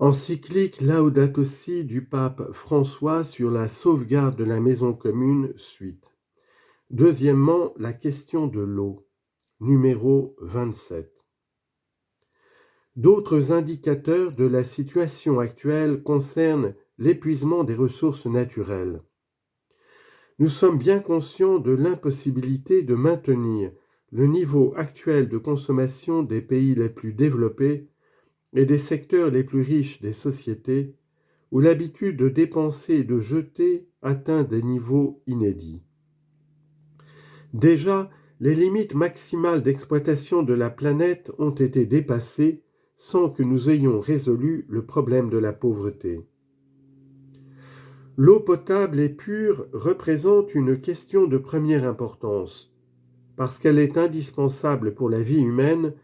Encyclique Laudato Si du pape François sur la sauvegarde de la maison commune, suite. Deuxièmement, la question de l'eau, numéro 27. D'autres indicateurs de la situation actuelle concernent l'épuisement des ressources naturelles. Nous sommes bien conscients de l'impossibilité de maintenir le niveau actuel de consommation des pays les plus développés et des secteurs les plus riches des sociétés, où l'habitude de dépenser et de jeter atteint des niveaux inédits. Déjà, les limites maximales d'exploitation de la planète ont été dépassées sans que nous ayons résolu le problème de la pauvreté. L'eau potable et pure représente une question de première importance, parce qu'elle est indispensable pour la vie humaine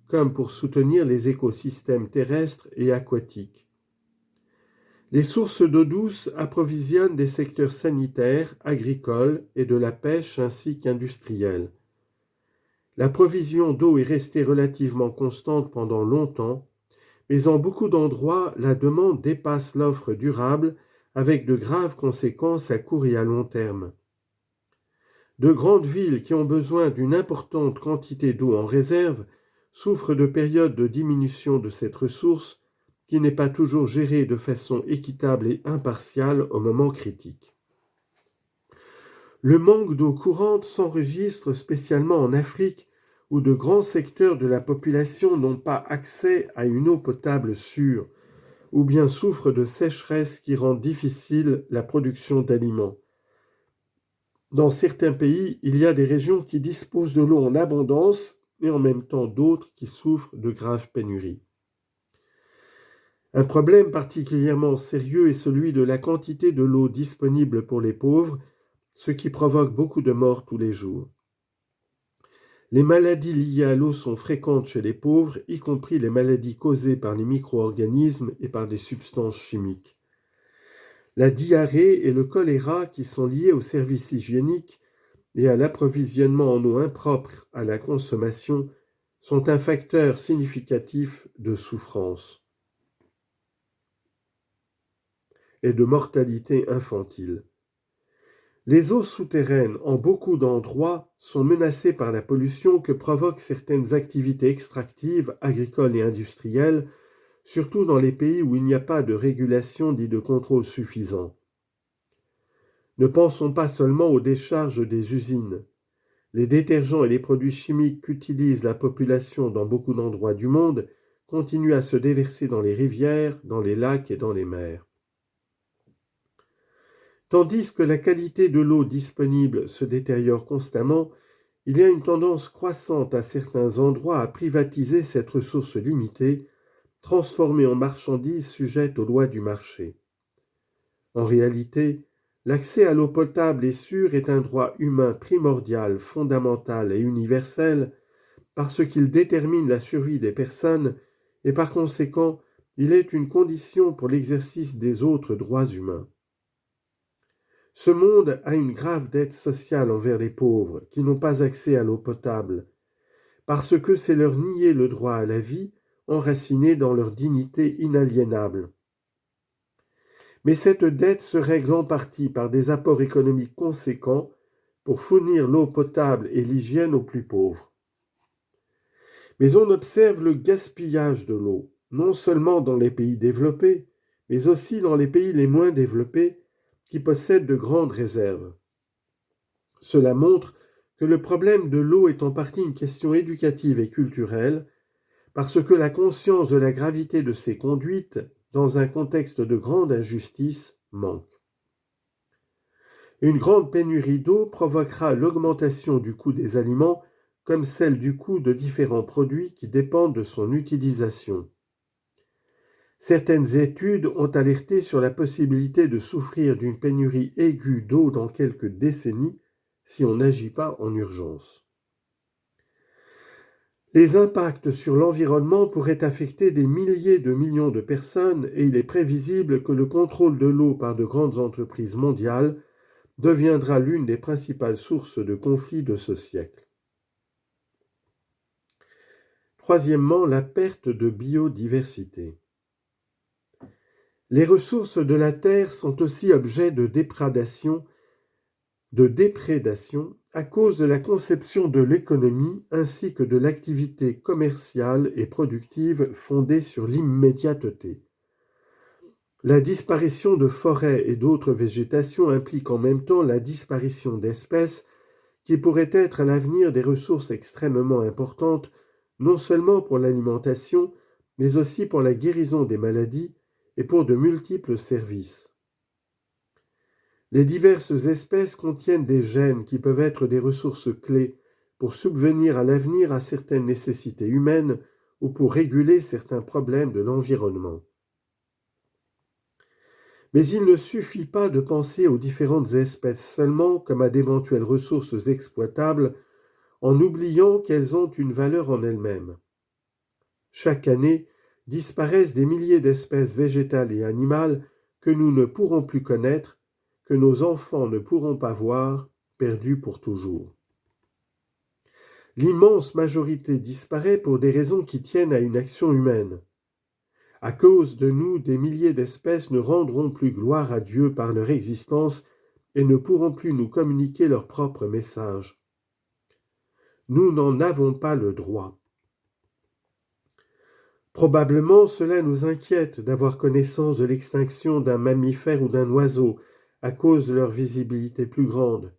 comme pour soutenir les écosystèmes terrestres et aquatiques. Les sources d'eau douce approvisionnent des secteurs sanitaires, agricoles et de la pêche ainsi qu'industriels. La provision d'eau est restée relativement constante pendant longtemps, mais en beaucoup d'endroits, la demande dépasse l'offre durable avec de graves conséquences à court et à long terme. De grandes villes qui ont besoin d'une importante quantité d'eau en réserve souffrent de périodes de diminution de cette ressource qui n'est pas toujours gérée de façon équitable et impartiale au moment critique. Le manque d'eau courante s'enregistre spécialement en Afrique, où de grands secteurs de la population n'ont pas accès à une eau potable sûre, ou bien souffrent de sécheresse qui rend difficile la production d'aliments. Dans certains pays, il y a des régions qui disposent de l'eau en abondance et en même temps d'autres qui souffrent de graves pénuries. Un problème particulièrement sérieux est celui de la quantité de l'eau disponible pour les pauvres, ce qui provoque beaucoup de morts tous les jours. Les maladies liées à l'eau sont fréquentes chez les pauvres, y compris les maladies causées par les micro-organismes et par des substances chimiques. La diarrhée et le choléra, qui sont liés aux services hygiéniques et à l'approvisionnement en eau impropre à la consommation, sont un facteur significatif de souffrance et de mortalité infantile. Les eaux souterraines, en beaucoup d'endroits, sont menacées par la pollution que provoquent certaines activités extractives, agricoles et industrielles, surtout dans les pays où il n'y a pas de régulation ni de contrôle suffisant. Ne pensons pas seulement aux décharges des usines. Les détergents et les produits chimiques qu'utilise la population dans beaucoup d'endroits du monde continuent à se déverser dans les rivières, dans les lacs et dans les mers. Tandis que la qualité de l'eau disponible se détériore constamment, il y a une tendance croissante à certains endroits à privatiser cette ressource limitée, transformée en marchandise sujette aux lois du marché. En réalité, l'accès à l'eau potable et sûre est un droit humain primordial, fondamental et universel parce qu'il détermine la survie des personnes et par conséquent, il est une condition pour l'exercice des autres droits humains. Ce monde a une grave dette sociale envers les pauvres qui n'ont pas accès à l'eau potable, parce que c'est leur nier le droit à la vie enraciné dans leur dignité inaliénable. Mais cette dette se règle en partie par des apports économiques conséquents pour fournir l'eau potable et l'hygiène aux plus pauvres. Mais on observe le gaspillage de l'eau, non seulement dans les pays développés, mais aussi dans les pays les moins développés qui possèdent de grandes réserves. Cela montre que le problème de l'eau est en partie une question éducative et culturelle, parce que la conscience de la gravité de ces conduites, dans un contexte de grande injustice, manque. Une grande pénurie d'eau provoquera l'augmentation du coût des aliments comme celle du coût de différents produits qui dépendent de son utilisation. Certaines études ont alerté sur la possibilité de souffrir d'une pénurie aiguë d'eau dans quelques décennies si on n'agit pas en urgence. Les impacts sur l'environnement pourraient affecter des milliers de millions de personnes et il est prévisible que le contrôle de l'eau par de grandes entreprises mondiales deviendra l'une des principales sources de conflits de ce siècle. Troisièmement, la perte de biodiversité. Les ressources de la terre sont aussi objets de déprédation à cause de la conception de l'économie ainsi que de l'activité commerciale et productive fondée sur l'immédiateté. La disparition de forêts et d'autres végétations implique en même temps la disparition d'espèces qui pourraient être à l'avenir des ressources extrêmement importantes, non seulement pour l'alimentation, mais aussi pour la guérison des maladies et pour de multiples services. Les diverses espèces contiennent des gènes qui peuvent être des ressources clés pour subvenir à l'avenir à certaines nécessités humaines ou pour réguler certains problèmes de l'environnement. Mais il ne suffit pas de penser aux différentes espèces seulement comme à d'éventuelles ressources exploitables en oubliant qu'elles ont une valeur en elles-mêmes. Chaque année, disparaissent des milliers d'espèces végétales et animales que nous ne pourrons plus connaître, que nos enfants ne pourront pas voir, perdues pour toujours. L'immense majorité disparaît pour des raisons qui tiennent à une action humaine. À cause de nous, des milliers d'espèces ne rendront plus gloire à Dieu par leur existence et ne pourront plus nous communiquer leur propre message. Nous n'en avons pas le droit. Probablement cela nous inquiète d'avoir connaissance de l'extinction d'un mammifère ou d'un oiseau à cause de leur visibilité plus grande.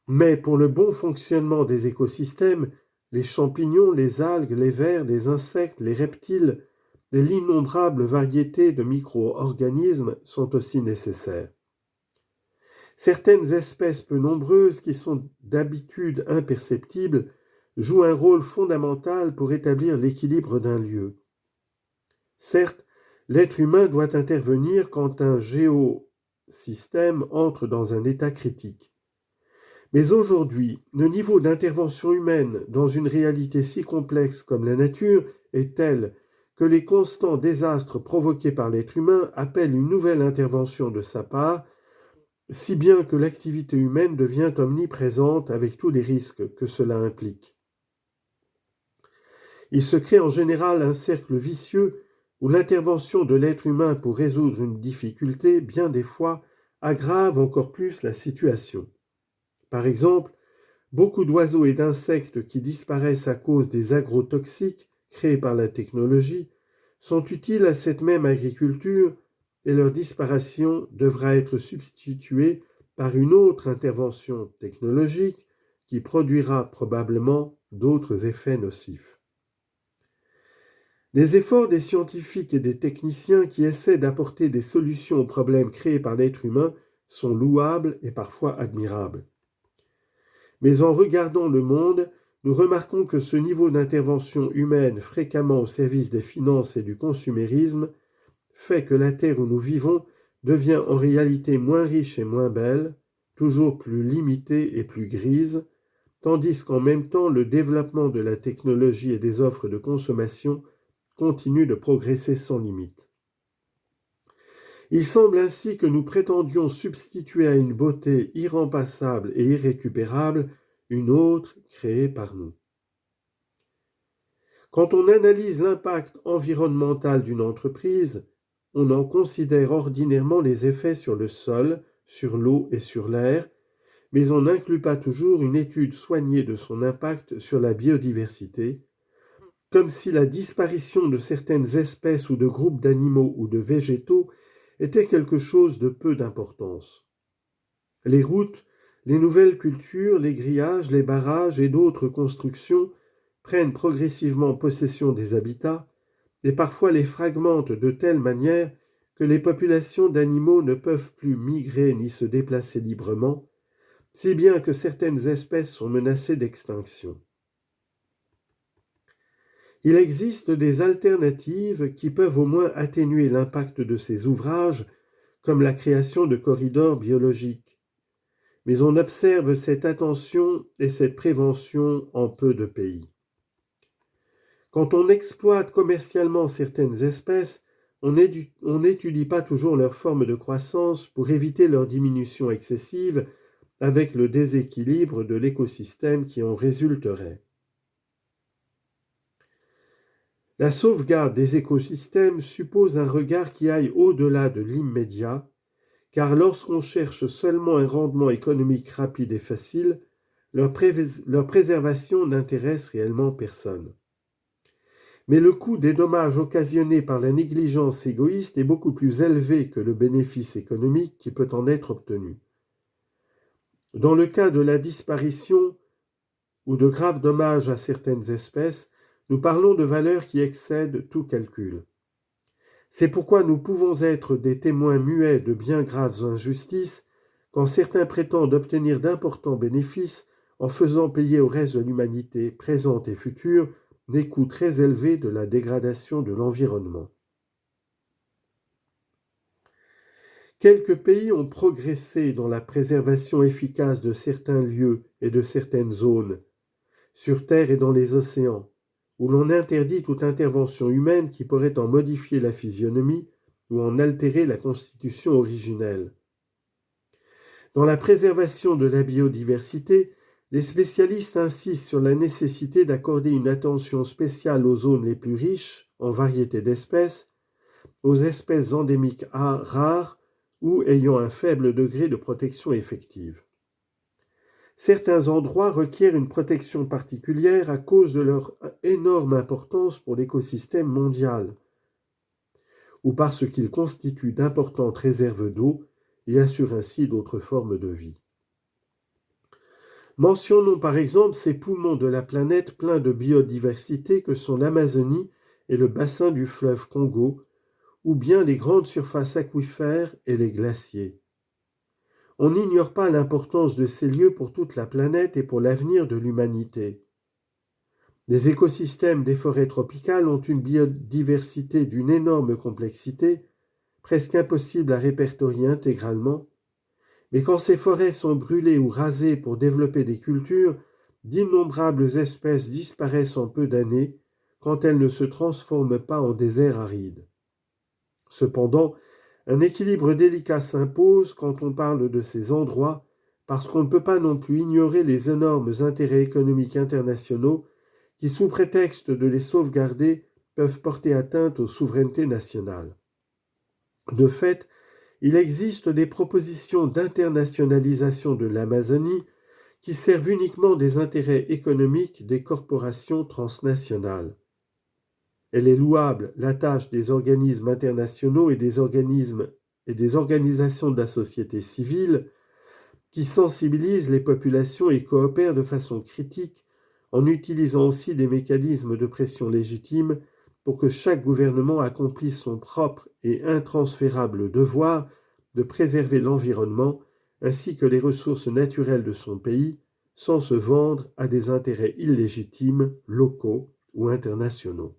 Mais pour le bon fonctionnement des écosystèmes, les champignons, les algues, les vers, les insectes, les reptiles, et l'innombrable variété de micro-organismes sont aussi nécessaires. Certaines espèces peu nombreuses qui sont d'habitude imperceptibles jouent un rôle fondamental pour établir l'équilibre d'un lieu. Certes, l'être humain doit intervenir quand un géosystème entre dans un état critique. Mais aujourd'hui, le niveau d'intervention humaine dans une réalité si complexe comme la nature est tel que les constants désastres provoqués par l'être humain appellent une nouvelle intervention de sa part, si bien que l'activité humaine devient omniprésente avec tous les risques que cela implique. Il se crée en général un cercle vicieux où l'intervention de l'être humain pour résoudre une difficulté, bien des fois, aggrave encore plus la situation. Par exemple, beaucoup d'oiseaux et d'insectes qui disparaissent à cause des agrotoxiques créés par la technologie sont utiles à cette même agriculture et leur disparition devra être substituée par une autre intervention technologique qui produira probablement d'autres effets nocifs. Les efforts des scientifiques et des techniciens qui essaient d'apporter des solutions aux problèmes créés par l'être humain sont louables et parfois admirables. Mais en regardant le monde, nous remarquons que ce niveau d'intervention humaine fréquemment au service des finances et du consumérisme fait que la terre où nous vivons devient en réalité moins riche et moins belle, toujours plus limitée et plus grise, tandis qu'en même temps le développement de la technologie et des offres de consommation continue de progresser sans limite. Il semble ainsi que nous prétendions substituer à une beauté irremplaçable et irrécupérable une autre créée par nous. Quand on analyse l'impact environnemental d'une entreprise, on en considère ordinairement les effets sur le sol, sur l'eau et sur l'air, mais on n'inclut pas toujours une étude soignée de son impact sur la biodiversité, comme si la disparition de certaines espèces ou de groupes d'animaux ou de végétaux était quelque chose de peu d'importance. Les routes, les nouvelles cultures, les grillages, les barrages et d'autres constructions prennent progressivement possession des habitats et parfois les fragmentent de telle manière que les populations d'animaux ne peuvent plus migrer ni se déplacer librement, si bien que certaines espèces sont menacées d'extinction. Il existe des alternatives qui peuvent au moins atténuer l'impact de ces ouvrages, comme la création de corridors biologiques. Mais on observe cette attention et cette prévention en peu de pays. Quand on exploite commercialement certaines espèces, on n'étudie pas toujours leur forme de croissance pour éviter leur diminution excessive avec le déséquilibre de l'écosystème qui en résulterait. La sauvegarde des écosystèmes suppose un regard qui aille au-delà de l'immédiat, car lorsqu'on cherche seulement un rendement économique rapide et facile, leur préservation n'intéresse réellement personne. Mais le coût des dommages occasionnés par la négligence égoïste est beaucoup plus élevé que le bénéfice économique qui peut en être obtenu. Dans le cas de la disparition ou de graves dommages à certaines espèces, nous parlons de valeurs qui excèdent tout calcul. C'est pourquoi nous pouvons être des témoins muets de bien graves injustices quand certains prétendent obtenir d'importants bénéfices en faisant payer au reste de l'humanité, présente et future, des coûts très élevés de la dégradation de l'environnement. Quelques pays ont progressé dans la préservation efficace de certains lieux et de certaines zones, sur Terre et dans les océans, où l'on interdit toute intervention humaine qui pourrait en modifier la physionomie ou en altérer la constitution originelle. Dans la préservation de la biodiversité, les spécialistes insistent sur la nécessité d'accorder une attention spéciale aux zones les plus riches en variétés d'espèces, aux espèces endémiques rares ou ayant un faible degré de protection effective. Certains endroits requièrent une protection particulière à cause de leur énorme importance pour l'écosystème mondial, ou parce qu'ils constituent d'importantes réserves d'eau et assurent ainsi d'autres formes de vie. Mentionnons par exemple ces poumons de la planète pleins de biodiversité que sont l'Amazonie et le bassin du fleuve Congo, ou bien les grandes surfaces aquifères et les glaciers. On n'ignore pas l'importance de ces lieux pour toute la planète et pour l'avenir de l'humanité. Les écosystèmes des forêts tropicales ont une biodiversité d'une énorme complexité, presque impossible à répertorier intégralement, mais quand ces forêts sont brûlées ou rasées pour développer des cultures, d'innombrables espèces disparaissent en peu d'années quand elles ne se transforment pas en déserts arides. Cependant, un équilibre délicat s'impose quand on parle de ces endroits, parce qu'on ne peut pas non plus ignorer les énormes intérêts économiques internationaux qui, sous prétexte de les sauvegarder, peuvent porter atteinte aux souverainetés nationales. De fait, il existe des propositions d'internationalisation de l'Amazonie qui servent uniquement des intérêts économiques des corporations transnationales. Elle est louable, la tâche des organismes internationaux et des organisations de la société civile qui sensibilisent les populations et coopèrent de façon critique en utilisant aussi des mécanismes de pression légitimes pour que chaque gouvernement accomplisse son propre et intransférable devoir de préserver l'environnement ainsi que les ressources naturelles de son pays sans se vendre à des intérêts illégitimes, locaux ou internationaux.